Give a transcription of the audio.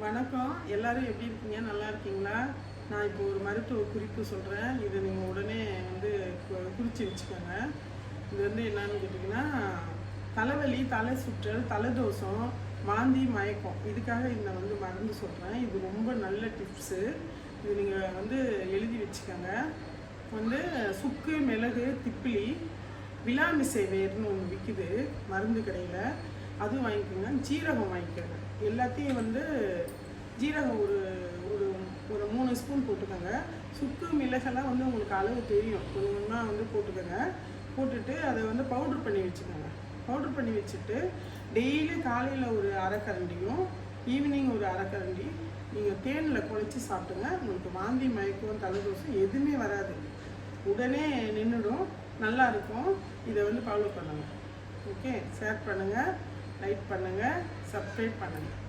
வணக்கம். எல்லாரும் எப்படி இருக்கீங்க? நல்லா இருக்கீங்களா? நான் இப்போ ஒரு மருத்துவ குறிப்பு சொல்கிறேன். இதை நீங்கள் உடனே குறித்து வச்சுக்கோங்க. இது என்னன்னு கேட்டிங்கன்னா, தலைவலி, தலை சுற்றல், தலைதோஷம், வாந்தி, மயக்கம், இதுக்காக இந்த மருந்து சொல்கிறேன். இது ரொம்ப நல்ல டிப்ஸு. இது நீங்கள் எழுதி வச்சுக்கோங்க. சுக்கு, மிளகு, திப்பிலி, விலாமிசை வேர்னு ஒன்று விற்கிது மருந்து கடையில், அதுவும் வாங்கிக்கோங்க. ஜீரகம் வாங்கிக்கோங்க. எல்லாத்தையும் ஜீரகம் ஒரு ஒரு ஒரு 3 ஸ்பூன் போட்டுக்கோங்க. சுக்கு, மிளகெல்லாம் உங்களுக்கு அளவு தெரியும், கொஞ்சம் கொஞ்சமாக போட்டுக்கோங்க. போட்டுட்டு அதை பவுட்ரு பண்ணி வச்சுக்கோங்க. பவுட்ரு பண்ணி வச்சுட்டு டெய்லி காலையில் ஒரு அரைக்கரண்டியும் ஈவினிங் ஒரு அரைக்கரண்டி நீங்கள் தேனில் குழைச்சி சாப்பிடுங்க. உங்களுக்கு வாந்தி, மயக்கம், தலைதோஷம் எதுவுமே வராது. உடனே நின்றுடும், நல்லாயிருக்கும். இதை ஃபாலோ பண்ணுங்கள். ஓகே, ஷேர் பண்ணுங்கள், லைக் பண்ணுங்கள், சப்ஸ்கிரைப் பண்ணுங்கள்.